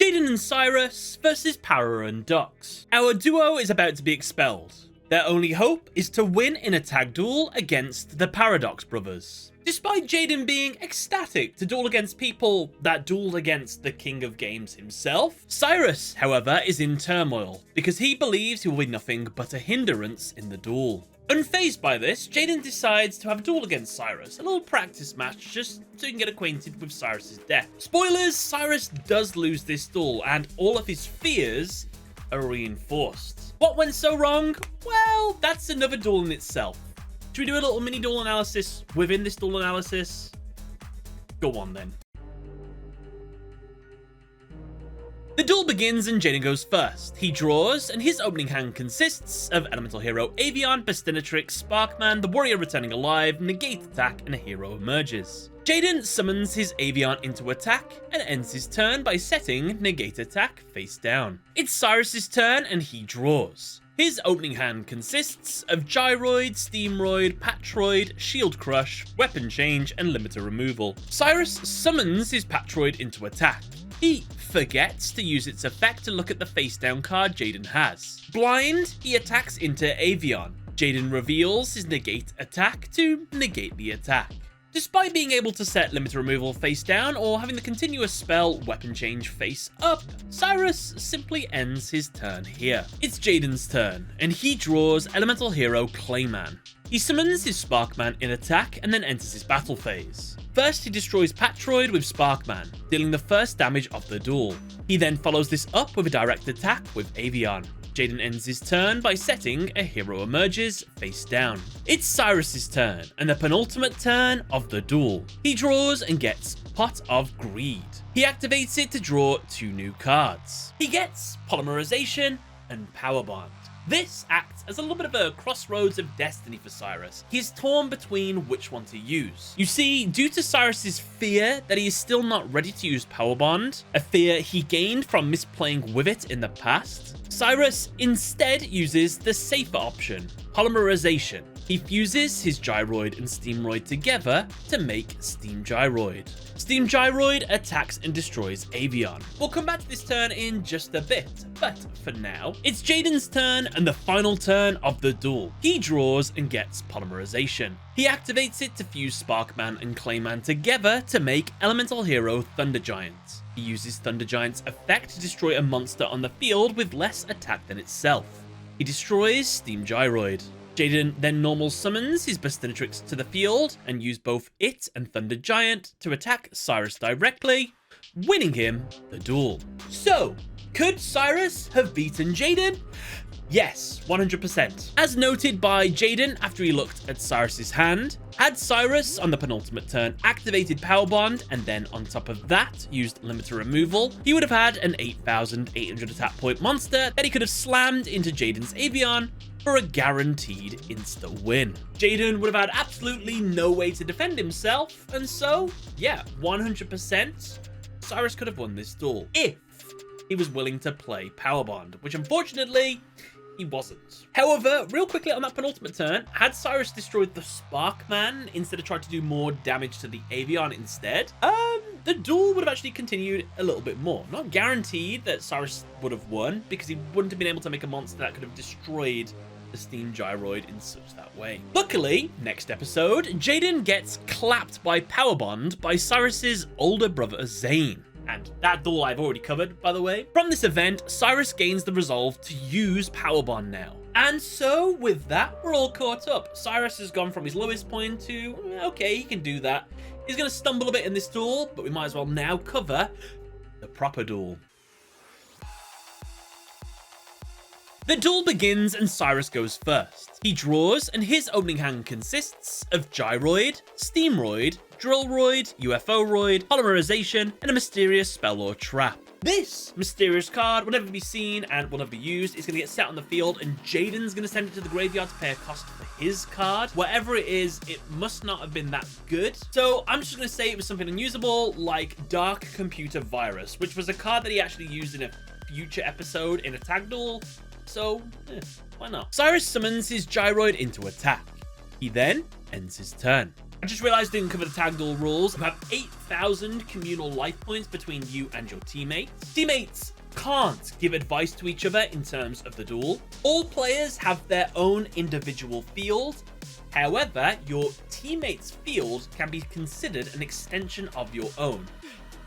Jaden and Syrus versus Para and Dux. Our duo is about to be expelled. Their only hope is to win in a tag duel against the Paradox brothers. Despite Jaden being ecstatic to duel against people that dueled against the king of games himself, Syrus, however, is in turmoil because he believes he will be nothing but a hindrance in the duel. Unfazed by this, Jaden decides to have a duel against Syrus, a little practice match just so he can get acquainted with Syrus's death. Spoilers, Syrus does lose this duel and all of his fears are reinforced. What went so wrong? Well, that's another duel in itself. Should we do a little mini duel analysis within this duel analysis? Go on then. The duel begins and Jaden goes first. He draws, and his opening hand consists of Elemental Hero Avian, Bestinatrix, Sparkman, the Warrior returning alive, Negate attack, and a hero emerges. Jaden summons his Avian into attack and ends his turn by setting Negate attack face down. It's Syrus's turn and he draws. His opening hand consists of Gyroid, Steamroid, Patroid, Shield Crush, Weapon Change, and Limiter Removal. Syrus summons his Patroid into attack. He forgets to use its effect to look at the face down card Jaden has. Blind, he attacks into Avian. Jaden reveals his Negate attack to negate the attack. Despite being able to set Limiter Removal face down or having the continuous spell Weapon Change face up, Syrus simply ends his turn here. It's Jaden's turn, and he draws Elemental Hero Clayman. He summons his Sparkman in attack and then enters his battle phase. First, he destroys Patroid with Sparkman, dealing the first damage of the duel. He then follows this up with a direct attack with Avian. Jaden ends his turn by setting a hero emerges face down. It's Syrus's turn, and the penultimate turn of the duel. He draws and gets Pot of Greed. He activates it to draw 2 new cards. He gets Polymerization and Power Bond. This acts as a little bit of a crossroads of destiny for Syrus. He is torn between which one to use. You see, due to Syrus's fear that he is still not ready to use Power Bond, a fear he gained from misplaying with it in the past, Syrus instead uses the safer option, Polymerization. He fuses his Gyroid and Steamroid together to make Steam Gyroid. Steam Gyroid attacks and destroys Avian. We'll come back to this turn in just a bit, but for now, it's Jaden's turn and the final turn of the duel. He draws and gets Polymerization. He activates it to fuse Sparkman and Clayman together to make Elemental Hero Thunder Giant. He uses Thunder Giant's effect to destroy a monster on the field with less attack than itself. He destroys Steam Gyroid. Jaden then normal summons his Bestinatrix to the field and use both it and Thunder Giant to attack Syrus directly, winning him the duel. So, could Syrus have beaten Jaden? Yes, 100%. As noted by Jaden after he looked at Syrus's hand, had Syrus on the penultimate turn activated Power Bond and then on top of that used Limiter Removal, he would have had an 8,800 attack point monster that he could have slammed into Jaden's Avian for a guaranteed insta-win. Jaden would have had absolutely no way to defend himself, and so, yeah, 100%, Syrus could have won this duel if he was willing to play Power Bond, which unfortunately, he wasn't. However, real quickly on that penultimate turn, had Syrus destroyed the Sparkman instead of trying to do more damage to the Avian instead, the duel would have actually continued a little bit more. Not guaranteed that Syrus would have won, because he wouldn't have been able to make a monster that could have destroyed the Steam Gyroid in such that way. Luckily, next episode, Jaden gets clapped by Power Bond by Syrus's older brother Zane. And that duel I've already covered, by the way. From this event, Syrus gains the resolve to use Power Bond now. And so, with that, we're all caught up. Syrus has gone from his lowest point to, okay, he can do that. He's going to stumble a bit in this duel, but we might as well now cover the proper duel. The duel begins and Syrus goes first. He draws and his opening hand consists of Gyroid, Steamroid, Drillroid, UFO-roid, Polymerization, and a mysterious spell or trap. This mysterious card will never be seen and will never be used. It's going to get set on the field and Jaden's going to send it to the graveyard to pay a cost for his card. Whatever it is, it must not have been that good. So I'm just going to say it was something unusable like Dark Computer Virus, which was a card that he actually used in a future episode in a tag duel. So, why not? Syrus summons his Gyroid into attack. He then ends his turn. I just realized I didn't cover the tag duel rules. You have 8,000 communal life points between you and your teammates. Teammates can't give advice to each other in terms of the duel. All players have their own individual field. However, your teammate's field can be considered an extension of your own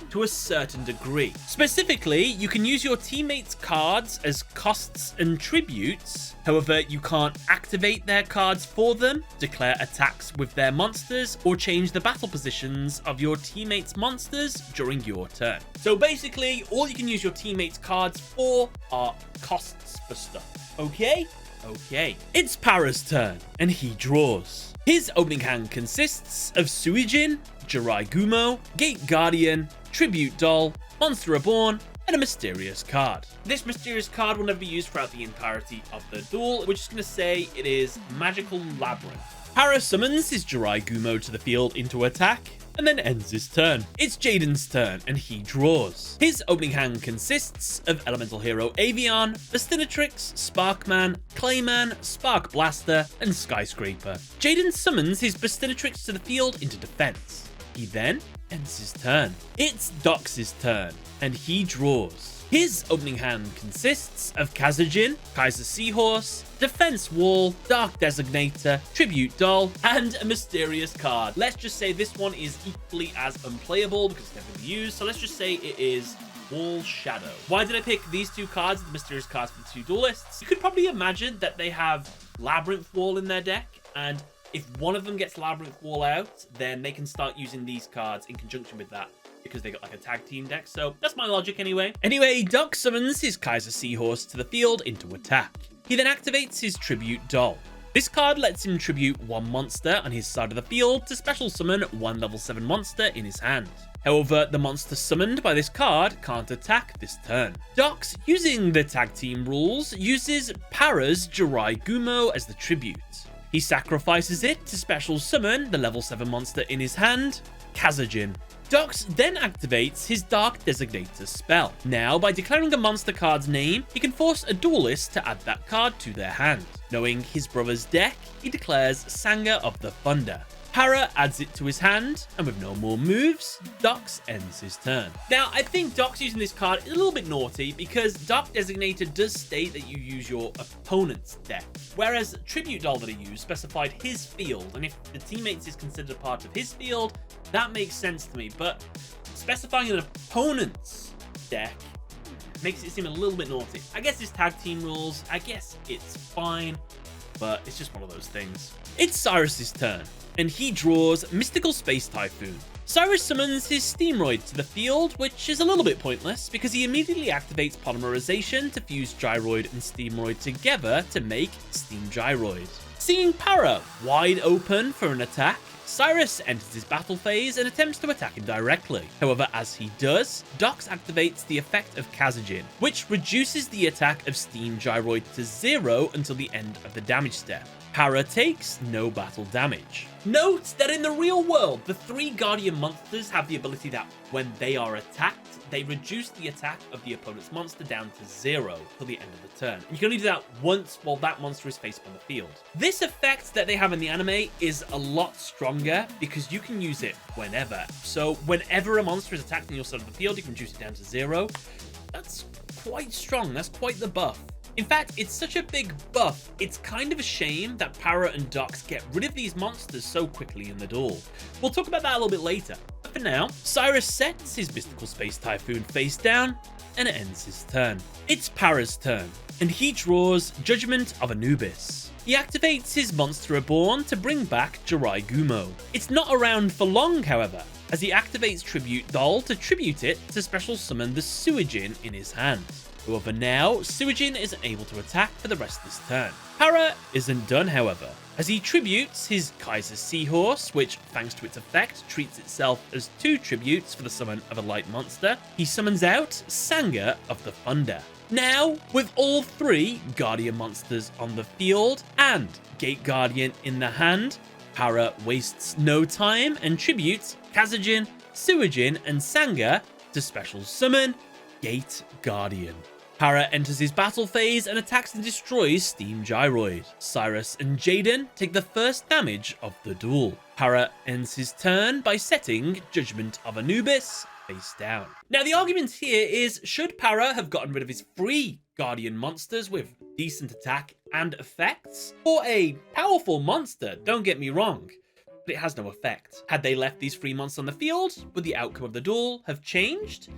to a certain degree. Specifically, you can use your teammates' cards as costs and tributes. However, you can't activate their cards for them, declare attacks with their monsters, or change the battle positions of your teammates' monsters during your turn. So basically, all you can use your teammates' cards for are costs for stuff. Okay? Okay. It's Para's turn, and he draws. His opening hand consists of Suijin, Jirai Gumo, Gate Guardian, Tribute Doll, Monster Reborn, and a mysterious card. This mysterious card will never be used throughout the entirety of the duel. We're just going to say it is Magical Labyrinth. Para summons his Jirai Gumo to the field into attack, and then ends his turn. It's Jaden's turn, and he draws. His opening hand consists of Elemental Hero Avian, Bestinatrix, Sparkman, Clayman, Spark Blaster, and Skyscraper. Jaden summons his Bestinatrix to the field into defense. He then ends his turn. It's Dox's turn, and he draws. His opening hand consists of Kazajin, Kaiser Seahorse, Defense Wall, Dark Designator, Tribute Doll, and a mysterious card. Let's just say this one is equally as unplayable because it's never been used, so let's just say it is Wall Shadow. Why did I pick these two cards, the mysterious cards for the two duelists? You could probably imagine that they have Labyrinth Wall in their deck, and if one of them gets Labyrinth Wall out, then they can start using these cards in conjunction with that, because they got like a tag team deck. So that's my logic anyway. Anyway, Doc summons his Kaiser Seahorse to the field into attack. He then activates his Tribute Doll. This card lets him tribute one monster on his side of the field to special summon one level 7 monster in his hand. However, the monster summoned by this card can't attack this turn. Dox, using the tag team rules, uses Para's Jirai Gumo as the tribute. He sacrifices it to special summon the level 7 monster in his hand, Kazajin. Dox then activates his Dark Designator spell. Now, by declaring a monster card's name, he can force a duelist to add that card to their hand. Knowing his brother's deck, he declares Sanger of the Thunder. Para adds it to his hand, and with no more moves, Dox ends his turn. Now, I think Dox using this card is a little bit naughty because Dark Designator does state that you use your opponent's deck, whereas Tribute Doll that he used specified his field, and if the teammates is considered a part of his field, that makes sense to me, but specifying an opponent's deck makes it seem a little bit naughty. I guess it's tag team rules, I guess it's fine, but it's just one of those things. It's Syrus's turn, and he draws Mystical Space Typhoon. Syrus summons his Steamroid to the field, which is a little bit pointless because he immediately activates Polymerization to fuse Gyroid and Steamroid together to make Steam Gyroid. Seeing Para wide open for an attack, Syrus enters his battle phase and attempts to attack him directly. However, as he does, Dox activates the effect of Kazajin, which reduces the attack of Steam Gyroid to 0 until the end of the damage step. Para takes no battle damage. Note that in the real world, the 3 Guardian monsters have the ability that when they are attacked, they reduce the attack of the opponent's monster down to 0 till the end of the turn. And you can only do that once while that monster is faced on the field. This effect that they have in the anime is a lot stronger because you can use it whenever. So whenever a monster is attacked on your side of the field, you can reduce it down to 0. That's quite strong. That's quite the buff. In fact, it's such a big buff, it's kind of a shame that Para and Dox get rid of these monsters so quickly in the duel. We'll talk about that a little bit later. But for now, Syrus sets his Mystical Space Typhoon face down and ends his turn. It's Para's turn, and he draws Judgment of Anubis. He activates his Monster Reborn to bring back Jirai Gumo. It's not around for long, however, as he activates Tribute Doll to tribute it to special summon the Suijin in his hand. However, now, Suijin isn't able to attack for the rest of this turn. Para isn't done, however, as he tributes his Kaiser Seahorse, which, thanks to its effect, treats itself as 2 tributes for the summon of a light monster. He summons out Sanger of the Thunder. Now, with all 3 Guardian monsters on the field and Gate Guardian in the hand, Para wastes no time and tributes Kazajin, Suijin, and Sanger to special summon Gate Guardian. Para enters his battle phase and attacks and destroys Steam Gyroid. Syrus and Jaden take the first damage of the duel. Para ends his turn by setting Judgment of Anubis face down. Now the argument here is, should Para have gotten rid of his free Guardian monsters with decent attack and effects? Or a powerful monster, don't get me wrong, but it has no effect. Had they left these free monsters on the field, would the outcome of the duel have changed?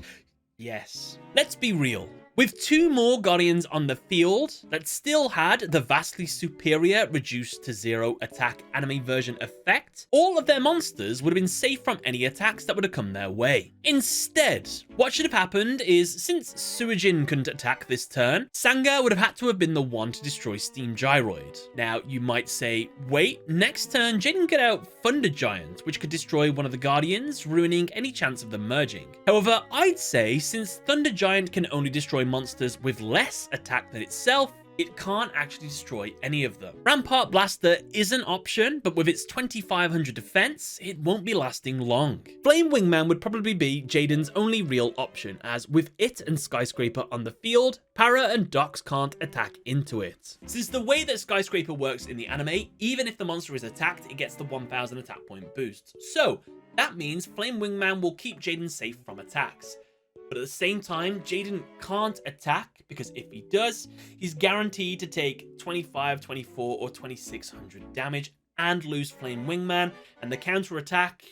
Yes. Let's be real. With 2 more Guardians on the field that still had the vastly superior reduced to 0 attack anime version effect, all of their monsters would have been safe from any attacks that would have come their way. Instead, what should have happened is, since Suijin couldn't attack this turn, Sanga would have had to have been the one to destroy Steam Gyroid. Now, you might say, wait, next turn Jaden could out Thunder Giant, which could destroy one of the Guardians, ruining any chance of them merging. However, I'd say since Thunder Giant can only destroy monsters with less attack than itself, it can't actually destroy any of them. Rampart Blaster is an option, but with its 2500 defense, it won't be lasting long. Flame Wingman would probably be Jaden's only real option, as with it and Skyscraper on the field, Para and Dox can't attack into it. Since the way that Skyscraper works in the anime, even if the monster is attacked, it gets the 1000 attack point boost. So that means Flame Wingman will keep Jaden safe from attacks. But at the same time, Jaden can't attack, because if he does, he's guaranteed to take 25, 24, or 2600 damage and lose Flame Wingman, and the counter attack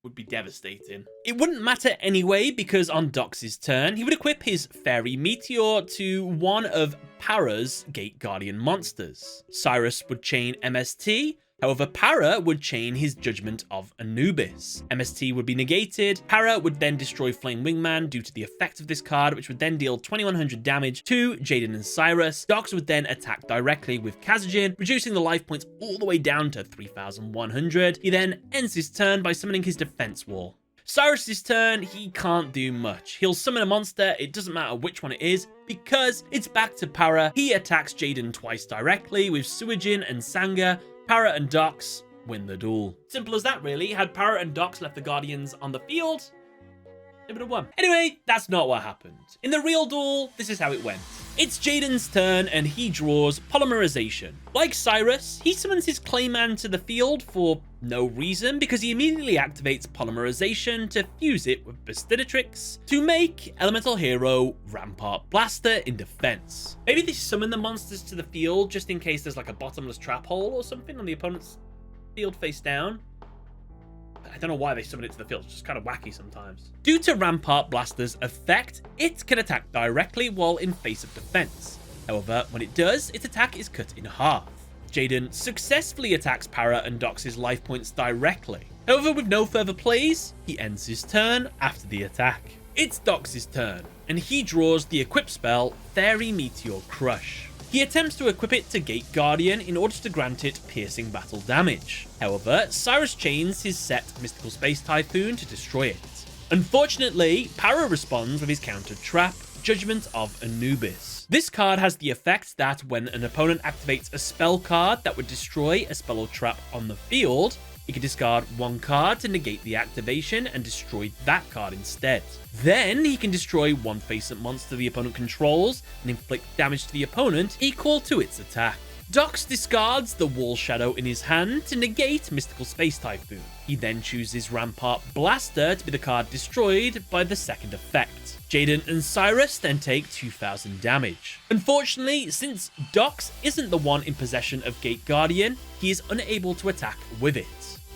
would be devastating. It wouldn't matter anyway, because on Dox's turn, he would equip his Fairy Meteor to one of Para's Gate Guardian monsters. Syrus would chain MST, however, Para would chain his Judgment of Anubis. MST would be negated. Para would then destroy Flame Wingman due to the effect of this card, which would then deal 2100 damage to Jaden and Syrus. Dox would then attack directly with Kazajin, reducing the life points all the way down to 3100. He then ends his turn by summoning his defense wall. Syrus' turn, he can't do much. He'll summon a monster, it doesn't matter which one it is, because it's back to Para. He attacks Jaden twice directly with Suijin and Sanga. Para and Dox win the duel. Simple as that, really. Had Para and Dox left the Guardians on the field, they would have won. Anyway, that's not what happened. In the real duel, this is how it went. It's Jaden's turn, and he draws Polymerization. Like Syrus, he summons his Clayman to the field for no reason, because he immediately activates Polymerization to fuse it with Bastinatrix to make Elemental Hero Rampart Blaster in defense. Maybe they summon the monsters to the field just in case there's like a bottomless trap hole or something on the opponent's field face down. I don't know why they summon it to the field, it's just kind of wacky sometimes. Due to Rampart Blaster's effect, it can attack directly while in face of defense. However, when it does, its attack is cut in half. Jaden successfully attacks Para and Dox's life points directly. However, with no further plays, he ends his turn after the attack. It's Dox's turn, and he draws the equip spell Fairy Meteor Crush. He attempts to equip it to Gate Guardian in order to grant it piercing battle damage. However, Syrus chains his set Mystical Space Typhoon to destroy it. Unfortunately, Para responds with his countered trap, Judgment of Anubis. This card has the effect that when an opponent activates a spell card that would destroy a spell or trap on the field, he can discard one card to negate the activation and destroy that card instead. Then he can destroy one face-up monster the opponent controls and inflict damage to the opponent equal to its attack. Dox discards the Wall Shadow in his hand to negate Mystical Space Typhoon. He then chooses Rampart Blaster to be the card destroyed by the second effect. Jaden and Syrus then take 2000 damage. Unfortunately, since Dox isn't the one in possession of Gate Guardian, he is unable to attack with it.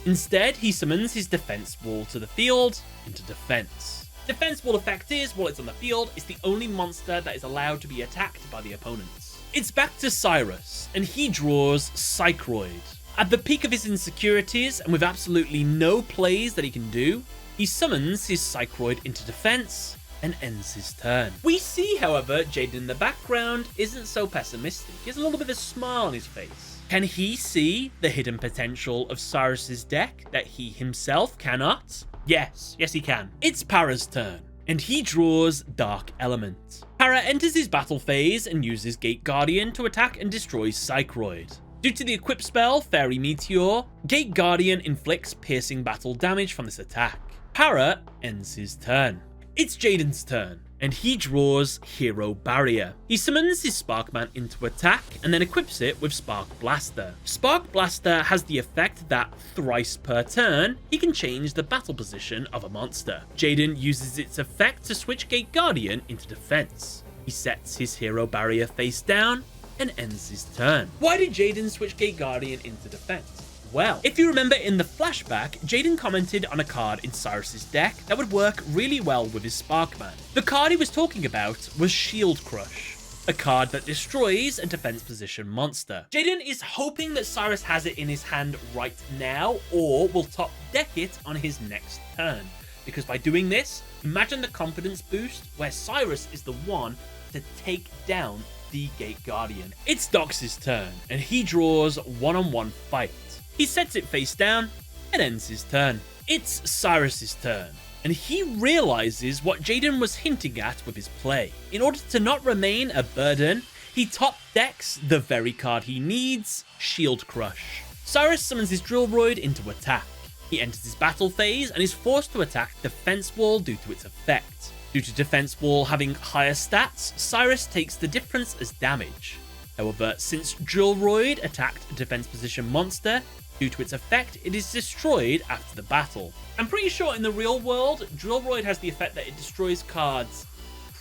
Instead, he summons his defense wall to the field into defense. Defense wall effect is, while it's on the field, it's the only monster that is allowed to be attacked by the opponents. It's back to Syrus, and he draws Psychroid. At the peak of his insecurities, and with absolutely no plays that he can do, he summons his Psychroid into defense and ends his turn. We see, however, Jaden in the background isn't so pessimistic. He has a little bit of a smile on his face. Can he see the hidden potential of Syrus's deck that he himself cannot? Yes he can. It's Para's turn, and he draws Dark Element. Para enters his battle phase and uses Gate Guardian to attack and destroy Psychroid. Due to the equip spell Fairy Meteor, Gate Guardian inflicts piercing battle damage from this attack. Para ends his turn. It's Jaden's turn, and he draws Hero Barrier. He summons his Sparkman into attack and then equips it with Spark Blaster. Spark Blaster has the effect that thrice per turn, he can change the battle position of a monster. Jaden uses its effect to switch Gate Guardian into defense. He sets his Hero Barrier face down and ends his turn. Why did Jaden switch Gate Guardian into defense? Well, if you remember in the flashback, Jaden commented on a card in Syrus's deck that would work really well with his Sparkman. The card he was talking about was Shield Crush, a card that destroys a defense position monster. Jaden is hoping that Syrus has it in his hand right now, or will top deck it on his next turn. Because by doing this, imagine the confidence boost where Syrus is the one to take down the Gate Guardian. It's Dox's turn, and he draws one-on-one fight. He sets it face down and ends his turn. It's Syrus's turn, and he realizes what Jaden was hinting at with his play. In order to not remain a burden, he top decks the very card he needs, Shield Crush. Syrus summons his Drillroid into attack. He enters his battle phase and is forced to attack Defense Wall due to its effect. Due to Defense Wall having higher stats, Syrus takes the difference as damage. However, since Drillroid attacked a defense position monster, due to its effect, it is destroyed after the battle. I'm pretty sure in the real world, Drillroid has the effect that it destroys cards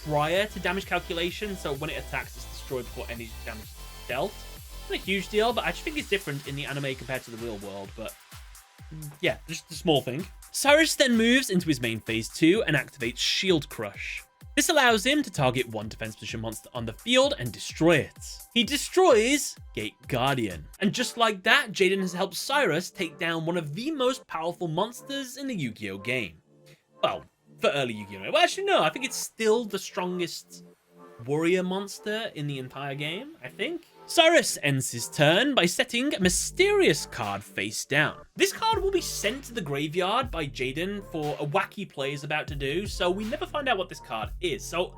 prior to damage calculation, so when it attacks, it's destroyed before any damage is dealt. Not a huge deal, but I just think it's different in the anime compared to the real world, but yeah, just a small thing. Syrus then moves into his main phase 2 and activates Shield Crush. This allows him to target one defense position monster on the field and destroy it. He destroys Gate Guardian. And just like that, Jaden has helped Syrus take down one of the most powerful monsters in the Yu-Gi-Oh game. Well, for early Yu-Gi-Oh! Well, actually, no, I think it's still the strongest warrior monster in the entire game, I think. Syrus ends his turn by setting a mysterious card face down. This card will be sent to the graveyard by Jaden for a wacky play he's about to do, so we never find out what this card is. So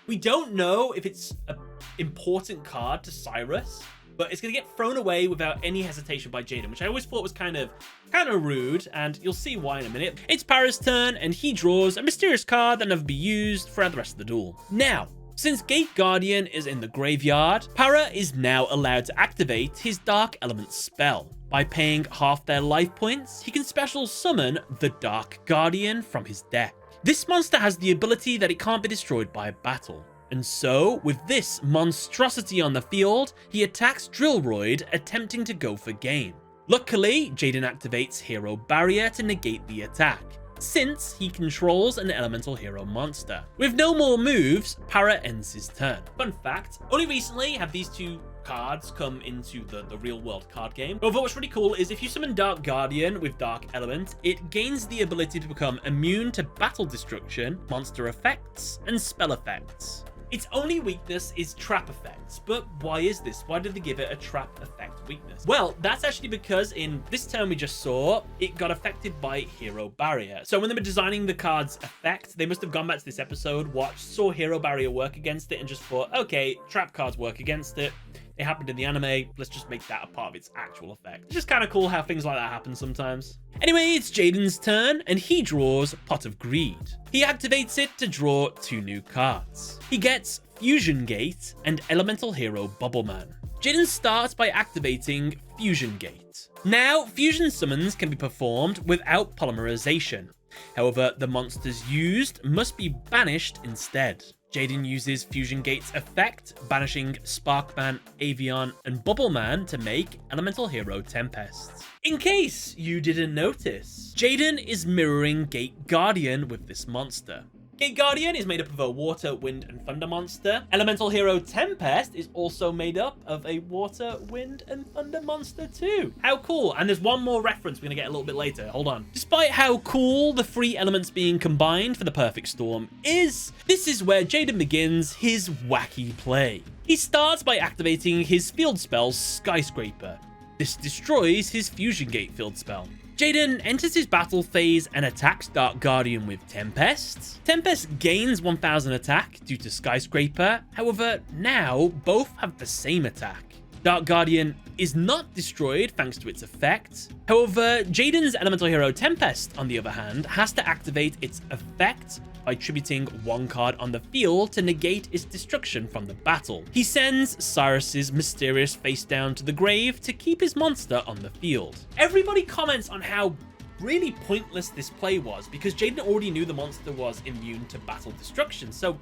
we don't know if it's an important card to Syrus, but it's going to get thrown away without any hesitation by Jaden, which I always thought was kind of rude, and you'll see why in a minute. It's Para's turn, and he draws a mysterious card that never be used throughout the rest of the duel. Now, since Gate Guardian is in the graveyard, Para is now allowed to activate his Dark Element spell. By paying half their life points, he can special summon the Dark Guardian from his deck. This monster has the ability that it can't be destroyed by a battle. And so, with this monstrosity on the field, he attacks Drillroid, attempting to go for game. Luckily, Jaden activates Hero Barrier to negate the attack, since he controls an elemental hero monster. With no more moves, Para ends his turn. Fun fact, only recently have these two cards come into the real world card game. But what's really cool is if you summon Dark Guardian with Dark Element, it gains the ability to become immune to battle destruction, monster effects, and spell effects. Its only weakness is trap effects, but why is this? Why did they give it a trap effect weakness? Well, that's actually because in this turn we just saw, it got affected by Hero Barrier. So when they were designing the card's effect, they must have gone back to this episode, watched, saw Hero Barrier work against it, and just thought, okay, trap cards work against it. It happened in the anime, let's just make that a part of its actual effect. It's just kind of cool how things like that happen sometimes. Anyway, it's Jaden's turn, and he draws Pot of Greed. He activates it to draw 2 new cards. He gets Fusion Gate and Elemental Hero Bubbleman. Jaden starts by activating Fusion Gate. Now, fusion summons can be performed without polymerization. However, the monsters used must be banished instead. Jaden uses Fusion Gate's effect, banishing Sparkman, Avian, and Bubbleman to make Elemental Hero Tempest. In case you didn't notice, Jaden is mirroring Gate Guardian with this monster. Gate Guardian is made up of a water, wind, and thunder monster. Elemental Hero Tempest is also made up of a water, wind, and thunder monster too. How cool. And there's one more reference we're going to get a little bit later. Hold on. Despite how cool the 3 elements being combined for the perfect storm is, this is where Jaden begins his wacky play. He starts by activating his field spell, Skyscraper. This destroys his Fusion Gate field spell. Jaden enters his battle phase and attacks Dark Guardian with Tempest. Tempest gains 1000 attack due to Skyscraper, however, now both have the same attack. Dark Guardian is not destroyed thanks to its effect. However, Jaden's elemental hero Tempest, on the other hand, has to activate its effect by tributing one card on the field to negate its destruction from the battle. He sends Syrus's mysterious face down to the grave to keep his monster on the field. Everybody comments on how really pointless this play was because Jaden already knew the monster was immune to battle destruction, so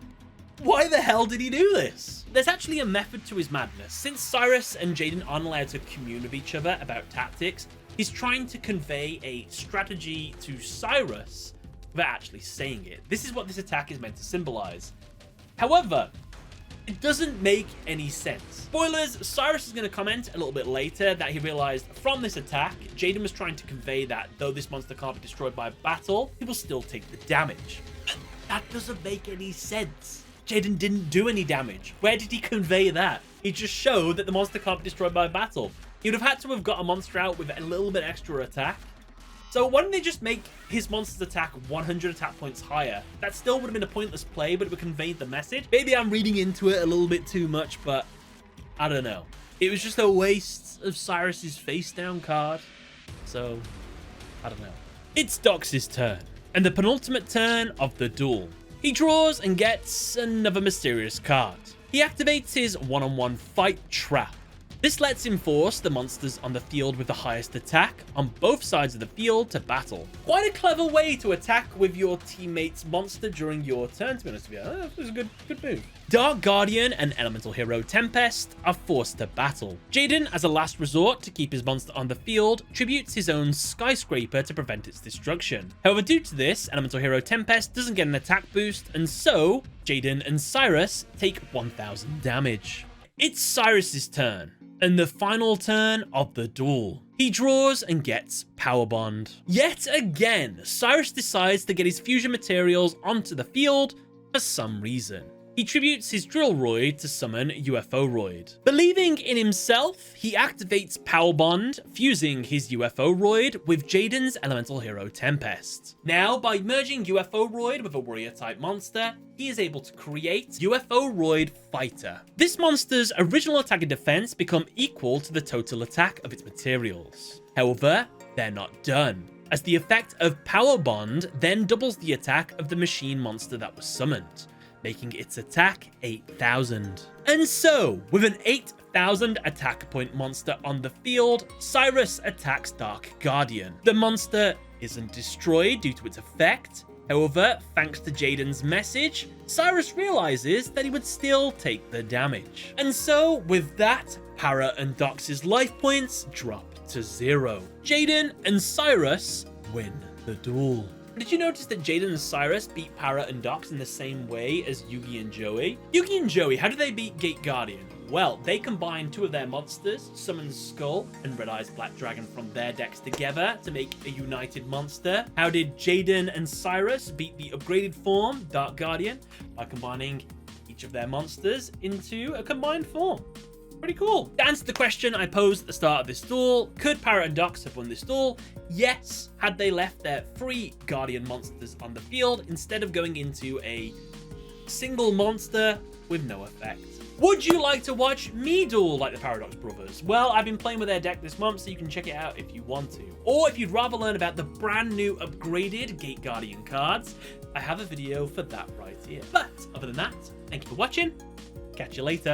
why the hell did he do this? There's actually a method to his madness. Since Syrus and Jaden aren't allowed to commune with each other about tactics, he's trying to convey a strategy to Syrus without actually saying it. This is what this attack is meant to symbolize. However, it doesn't make any sense. Spoilers, Syrus is going to comment a little bit later that he realized from this attack, Jaden was trying to convey that though this monster can't be destroyed by battle, he will still take the damage. And that doesn't make any sense. Jaden didn't do any damage. Where did he convey that? He just showed that the monster can't be destroyed by battle. He would have had to have got a monster out with a little bit extra attack. So why don't they just make his monster's attack 100 attack points higher? That still would have been a pointless play, but it would convey the message. Maybe I'm reading into it a little bit too much, but I don't know. It was just a waste of Syrus's face down card. So, I don't know. It's Dox's turn, and the penultimate turn of the duel. He draws and gets another mysterious card. He activates his one-on-one fight trap. This lets him force the monsters on the field with the highest attack on both sides of the field to battle. Quite a clever way to attack with your teammate's monster during your turn, to be honest with you. That was a good move. Dark Guardian and elemental hero Tempest are forced to battle. Jaden, as a last resort to keep his monster on the field, tributes his own skyscraper to prevent its destruction. However, due to this, elemental hero Tempest doesn't get an attack boost, and so Jaden and Syrus take 1000 damage. It's Syrus's turn, and the final turn of the duel. He draws and gets Power Bond. Yet again, Syrus decides to get his fusion materials onto the field for some reason. He tributes his Drillroid to summon UFO-Roid. Believing in himself, he activates Power Bond, fusing his UFO-Roid with Jaden's elemental hero Tempest. Now, by merging UFO-Roid with a warrior-type monster, he is able to create UFO-Roid Fighter. This monster's original attack and defense become equal to the total attack of its materials. However, they're not done, as the effect of Power Bond then doubles the attack of the machine monster that was summoned, making its attack 8,000. And so, with an 8,000 attack point monster on the field, Syrus attacks Dark Guardian. The monster isn't destroyed due to its effect. However, thanks to Jaden's message, Syrus realizes that he would still take the damage. And so, with that, Para and Dox's life points drop to 0. Jaden and Syrus win the duel. Did you notice that Jaden and Syrus beat Para and Dox in the same way as Yugioh and Joey? Yugioh and Joey, how do they beat Gate Guardian? Well, they combine two of their monsters, Summon Skull and Red Eyes Black Dragon, from their decks together to make a united monster. How did Jaden and Syrus beat the upgraded form, Dark Guardian? By combining each of their monsters into a combined form. Pretty cool. To answer the question I posed at the start of this duel, could Para and Dox have won this duel? Yes, had they left their 3 Guardian monsters on the field instead of going into a single monster with no effect. Would you like to watch me duel like the Paradox Brothers? Well, I've been playing with their deck this month, so you can check it out if you want to. Or if you'd rather learn about the brand new upgraded Gate Guardian cards, I have a video for that right here. But other than that, thank you for watching. Catch you later.